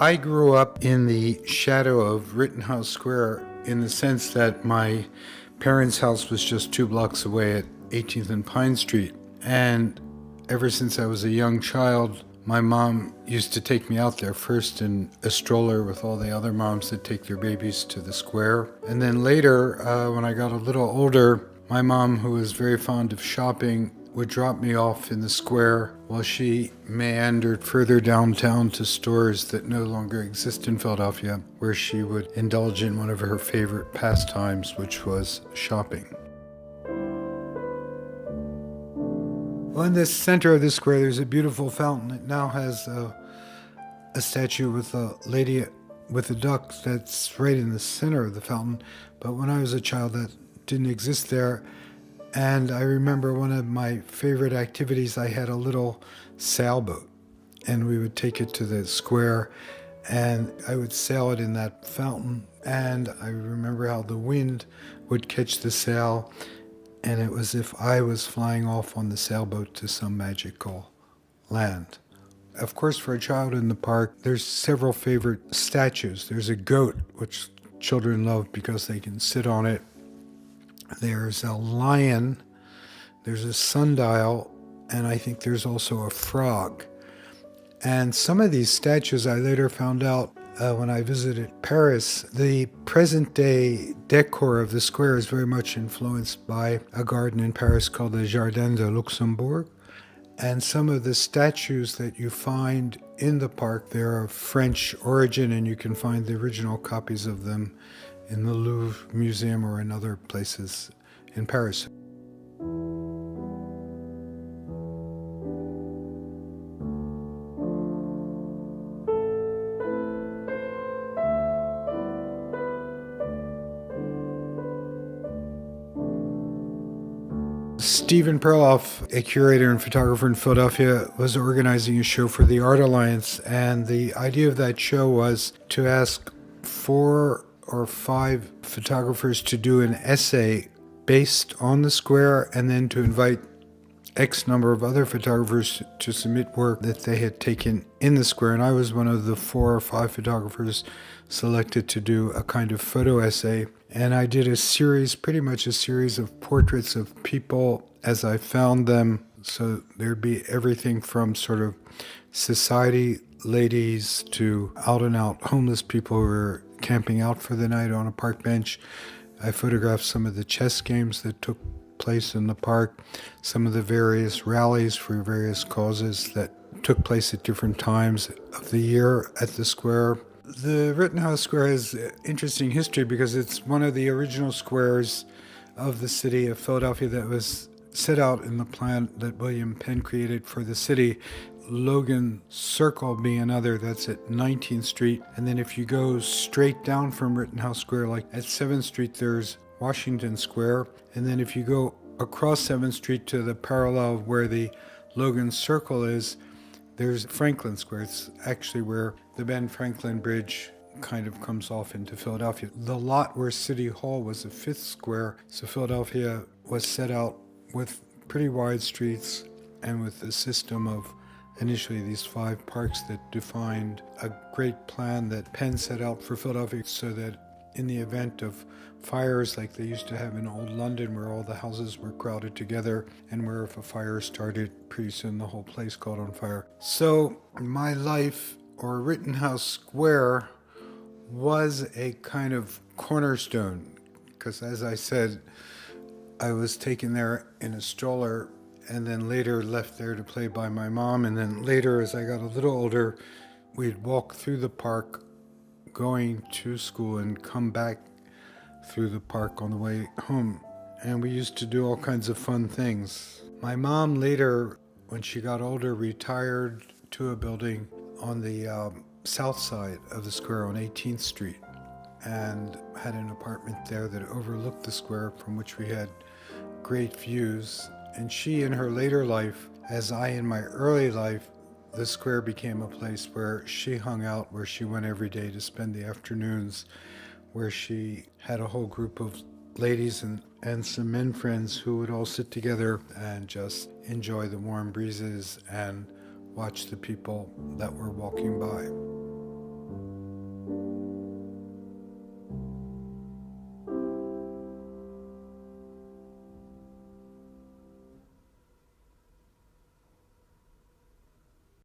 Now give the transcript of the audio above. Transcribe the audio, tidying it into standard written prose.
I grew up in the shadow of Rittenhouse Square in the sense that my parents' house was just 2 blocks away at 18th and Pine Street. And ever since I was a young child, my mom used to take me out there first in a stroller with all the other moms that take their babies to the square. And then later, when I got a little older, my mom, who was very fond of shopping, would drop me off in the square while she meandered further downtown to stores that no longer exist in Philadelphia, where she would indulge in one of her favorite pastimes, which was shopping. Well, in the center of the square, there's a beautiful fountain. It now has a statue with a lady with a duck that's right in the center of the fountain. But when I was a child, that didn't exist there. And I remember one of my favorite activities, I had a little sailboat, and we would take it to the square, and I would sail it in that fountain. And I remember how the wind would catch the sail, and it was as if I was flying off on the sailboat to some magical land. Of course, for a child in the park, there's several favorite statues. There's a goat, which children love because they can sit on it. There's a lion, there's a sundial, and I think there's also a frog. And some of these statues I later found out when I visited Paris, the present-day decor of the square is very much influenced by a garden in Paris called the Jardin de Luxembourg. And some of the statues that you find in the park, they're of French origin, and you can find the original copies of them in the Louvre Museum or in other places in Paris. Stephen Perloff, a curator and photographer in Philadelphia, was organizing a show for the Art Alliance, and the idea of that show was to ask 4 or 5 photographers to do an essay based on the square, and then to invite X number of other photographers to submit work that they had taken in the square. And I was one of the 4 or 5 photographers selected to do a kind of photo essay. And I did a series, pretty much a series of portraits of people as I found them. So there'd be everything from sort of society ladies to out and out homeless people who were camping out for the night on a park bench. I photographed some of the chess games that took place in the park, some of the various rallies for various causes that took place at different times of the year at the square. The Rittenhouse Square has interesting history because it's one of the original squares of the city of Philadelphia that was set out in the plan that William Penn created for the city. Logan Circle being another, that's at 19th Street. And then if you go straight down from Rittenhouse Square, like at 7th Street, there's Washington Square. And then if you go across 7th Street to the parallel of where the Logan Circle is, there's Franklin Square. It's actually where the Ben Franklin Bridge kind of comes off into Philadelphia. The lot where City Hall was the 5th Square, so Philadelphia was set out with pretty wide streets and with a system of initially these 5 parks that defined a great plan that Penn set out for Philadelphia, so that in the event of fires like they used to have in old London, where all the houses were crowded together and where if a fire started, pretty soon the whole place caught on fire. So my life, or Rittenhouse Square, was a kind of cornerstone, because as I said, I was taken there in a stroller and then later left there to play by my mom. And then later, as I got a little older, we'd walk through the park going to school and come back through the park on the way home. And we used to do all kinds of fun things. My mom later, when she got older, retired to a building on the south side of the square on 18th Street and had an apartment there that overlooked the square, from which we had great views. And she, in her later life, as I in my early life, the square became a place where she hung out, where she went every day to spend the afternoons, where she had a whole group of ladies and some men friends who would all sit together and just enjoy the warm breezes and watch the people that were walking by.